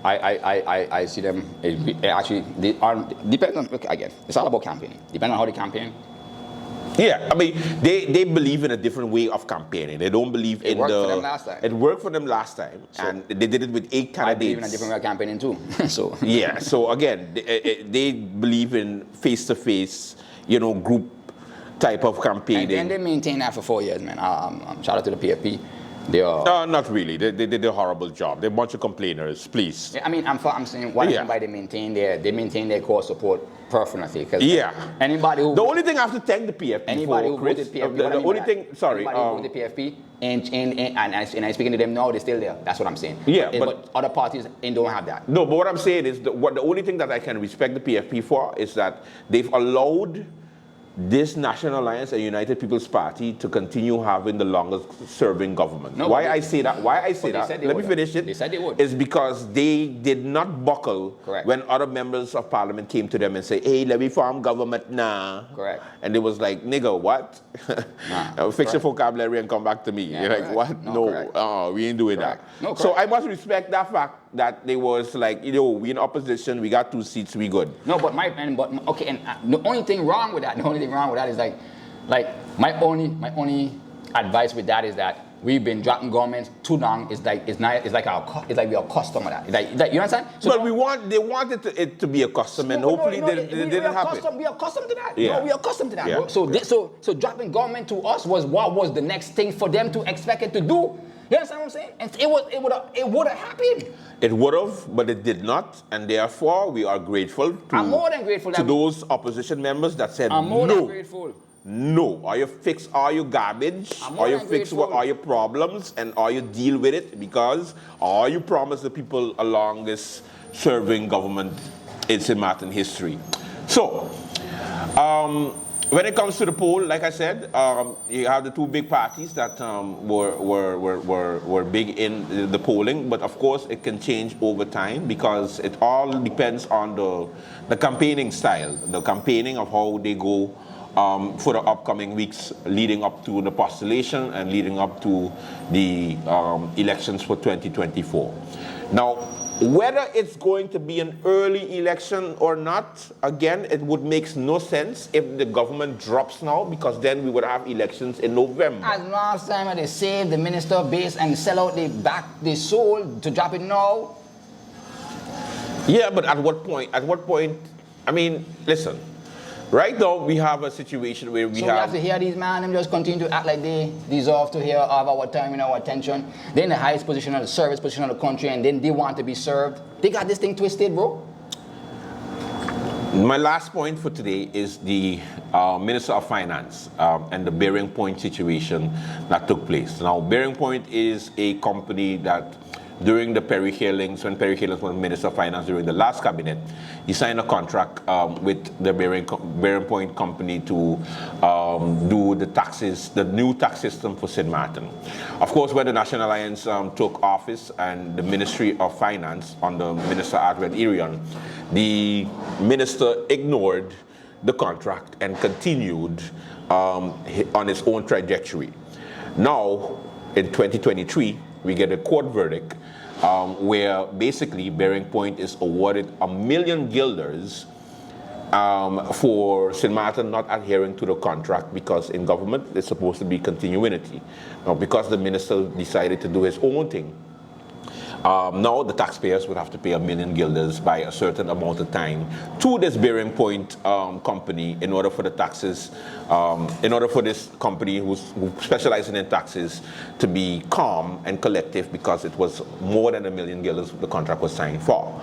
I see them, actually, they are, depends on, look, again, it's all about campaigning. Depending on how they campaign. Yeah, I mean, they believe in a different way of campaigning. They don't believe in the... It worked for them last time. It worked for them last time, so, and they did it with 8 candidates. I believe in a different way of campaigning too, so... Yeah, so again, they believe in face-to-face, group type of campaigning. And they maintain that for 4 years, man. Shout out to the PFP. They are... No, not really. They did a horrible job. They're a bunch of complainers, please. Yeah, I mean, I'm saying what I mean by they maintain their core support performally. Yeah. Anybody who... The only thing I have to thank the PFP anybody for, who Chris, voted PFP... the only thing... Sorry. Anybody who voted PFP, and I'm speaking to them now, they're still there. That's what I'm saying. Yeah, but other parties don't have that. No, but what I'm saying is, the only thing that I can respect the PFP for is that they've allowed this National Alliance and United People's Party to continue having the longest serving government. No, why I say that, let me finish it. They said they would. Is because they did not buckle when other members of parliament came to them and say, hey, let me form government now. Correct. And they was like, nigga, what? Fix your vocabulary and come back to me. Yeah, you're like, what? No, we ain't doing that. No, so I must respect that fact that they was like, we in opposition, we got 2 seats, we good. No, but okay, and the only thing wrong with that is like my only advice with that is that we've been dropping governments too long. It's like we are accustomed to that. It's like you understand? So but they wanted it to be accustomed, and hopefully they didn't happen. We are accustomed to that. Yeah. No, we are accustomed to that. Yeah. So dropping government to us was what was the next thing for them to expect it to do. You understand what I'm saying? And it would have happened. It would have, but it did not, and therefore we are grateful I'm more than grateful to those opposition members that said I'm more than grateful. No, or you fix all your garbage, or you fix all your problems, and or you deal with it, because all you promise the people along this serving government in St. Martin history. So, when it comes to the poll, like I said, you have the two big parties that were big in the polling, but of course it can change over time because it all depends on the campaigning style, the campaigning of how they go for the upcoming weeks leading up to the postulation and leading up to the elections for 2024. Now, whether it's going to be an early election or not, again, it would make no sense if the government drops now, because then we would have elections in November. As last time they saved the minister base and sell out they sold to drop it now. Yeah, but at what point? At what point? I mean, listen. Right now, we have a situation where we have to hear these men and just continue to act like they deserve to hear of our time and our attention. They're in the highest position of the service position of the country, and then they want to be served. They got this thing twisted, bro. My last point for today is the Minister of Finance and the Bearing Point situation that took place. Now, Bearing Point is a company that during the Perry Hearings, when Perry Hearings was Minister of Finance during the last cabinet, he signed a contract with the Bearing Point company to do the taxes, the new tax system for St. Martin. Of course, when the National Alliance took office and the Ministry of Finance under Minister Adrian Irion, the minister ignored the contract and continued on its own trajectory. Now, in 2023, we get a court verdict where basically Bearing Point is awarded $1 million guilders for St. Martin not adhering to the contract, because in government there's supposed to be continuity. Now, because the minister decided to do his own thing, now the taxpayers would have to pay $1 million guilders by a certain amount of time to this Bearing Point company in order for the taxes, in order for this company who specializes in taxes to be calm and collective, because it was more than $1 million guilders the contract was signed for.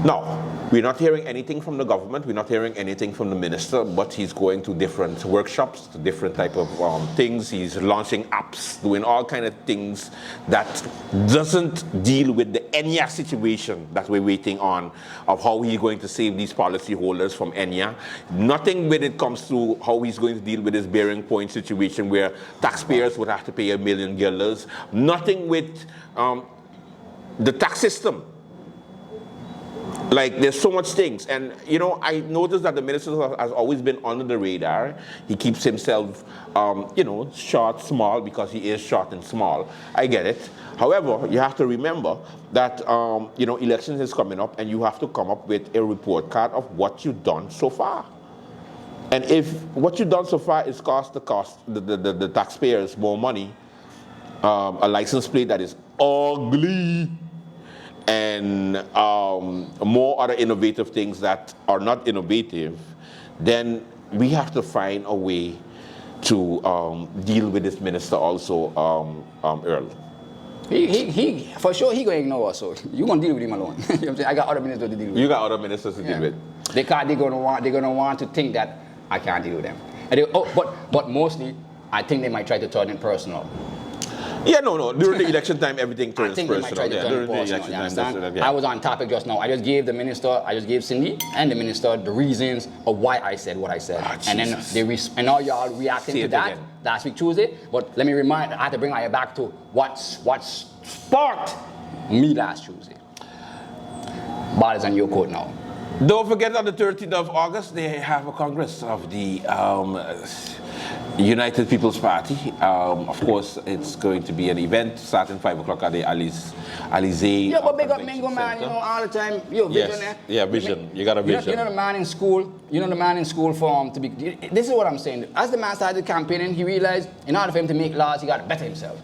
Now, we're not hearing anything from the government, we're not hearing anything from the minister, but he's going to different workshops, to different type of things. He's launching apps, doing all kind of things that doesn't deal with the ENIA situation that we're waiting on, of how he's going to save these policy holders from ENIA. Nothing when it comes to how he's going to deal with this Bearing Point situation where taxpayers would have to pay $1 million guilders. Nothing with the tax system. Like, there's so much things. And, you know, I noticed that the minister has always been under the radar. He keeps himself, you know, short, small, because he is short and small. I get it. However, you have to remember that, you know, elections is coming up, and you have to come up with a report card of what you've done so far. And if what you've done so far is cost the taxpayers more money, a license plate that is ugly, and more other innovative things that are not innovative, then we have to find a way to deal with this minister also, Earl. He for sure he gonna ignore us, so you gonna deal with him alone. You know what I'm saying? I got other ministers to deal with. You got other ministers to deal with. They're gonna want to think that I can't deal with them. And but mostly, I think they might try to turn it personal. Yeah, no. During the election time, everything turns I think they might try personal. to turn it personal. I was on topic just now. I just gave the minister, Cindy and the minister the reasons of why I said what I said. And then and now y'all reacting to that again. Last week Tuesday. But let me remind, I had to bring you back to what sparked me last Tuesday. Ball is on your court now. Don't forget, on the 13th of August, they have a Congress of the United People's Party. Of course, it's going to be an event starting 5 o'clock at the Alizé. Yeah, but big up Mingo, man, you know, all the time. Yo, vision, yes. Yeah, vision. You got a vision. You know the man in school, for him to be, this is what I'm saying. As the man started campaigning, he realized in order for him to make laws, he got to better himself.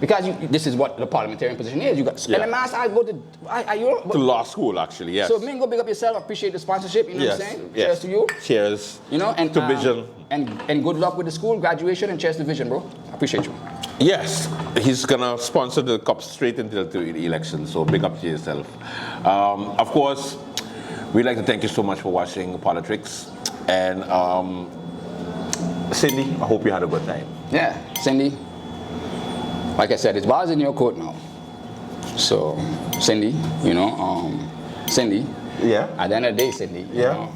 Because this is what the parliamentarian position is. You got and the man started go to law school, actually, yes. So Mingo, big up yourself, appreciate the sponsorship, you know what I'm saying? Yes. Cheers to you. Cheers. You know, and to vision. And good luck with the school graduation, and cheers to vision, bro. Appreciate you. Yes, he's gonna sponsor the cup straight until the election, so big up to yourself. Of course, we'd like to thank you so much for watching Polotricks. And Cindy, I hope you had a good time. Yeah, Cindy. Like I said, it's bars in your court now. So, Cindy, you know, Cindy, Yeah. At the end of the day, Cindy. You Yeah. know,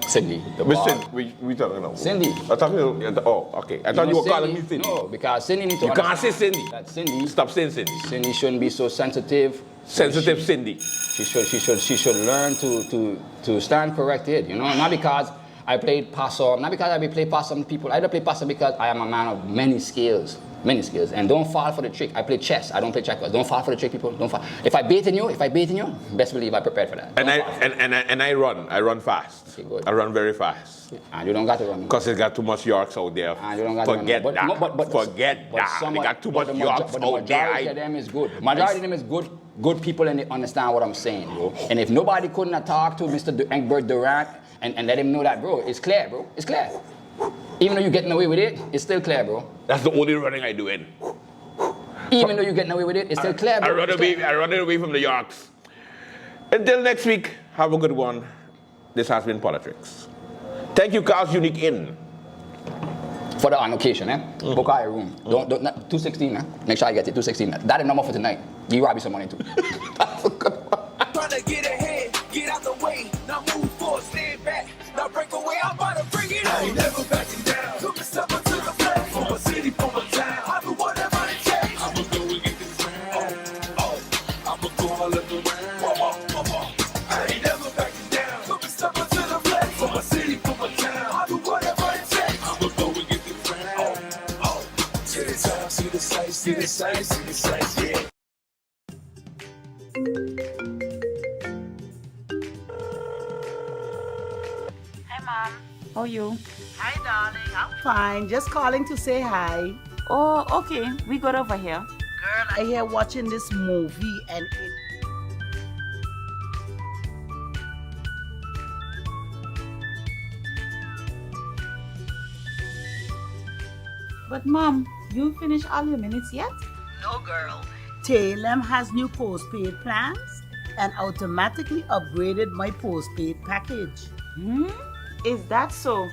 Cindy. The Which boss. Cindy? We talking about? Cindy. I thought okay. I thought you were calling me Cindy. No, because Cindy needs to You can't say understand Cindy. that Cindy. Stop saying Cindy. Cindy shouldn't be so sensitive. Sensitive Cindy. She should learn to stand corrected. You know, not because I played possum, not because I played possum people. I don't play possum because I am a man of many skills. And don't fall for the trick. I play chess. I don't play checkers. Don't fall for the trick, people. Don't fall. If I baiting you, best believe I prepared for that. And I run fast. Okay, good. I run very fast. And you don't got to run. Because it got too much Yorks out there. And you don't got to run. Forget that. They got too much Yorks out there. Majority of them is good. Majority of them is good people, and they understand what I'm saying, bro. And if nobody couldn't talk to Mr. Egbert Durant and let him know that, bro, it's clear, bro. It's clear. Even though you're getting away with it, it's still clear, bro. That's the only running I do in. Even though you're getting away with it, it's still clear, bro. I run away from the Yorks. Until next week, have a good one. This has been Polotricks. Thank you, Carl's Unique Inn. For the on occasion, book out your room. Don't 216, Make sure I get it, 216. That is number for tonight. You rob me some money too. That's a good one. Tryna get ahead, get out the way. Now move forward, stand back. Now break away, I'm about to bring it on. I ain't never backing down. Took a step to the flag. For my city, for my town. I do whatever it takes. I'ma go and get this round. I'ma go all of the round. I ain't never backing down. Took a step to the flag. For my city, for my town. I do whatever it takes. I'ma go and get this round. To the top, see the sights, see the sights, see the sights, yeah. How are you? Hi, darling. I'm fine. Just calling to say hi. Oh, okay. We got over here. Girl, I hear watching this movie and it... But Mom, you finished all your minutes yet? No, girl. Talem has new postpaid plans and automatically upgraded my postpaid package. Is that so?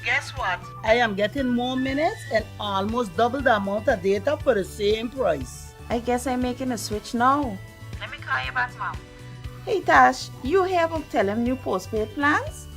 Guess what? I am getting more minutes and almost double the amount of data for the same price. I guess I'm making a switch now. Let me call you back, Mom. Hey Tash, you have Telem new postpaid plans?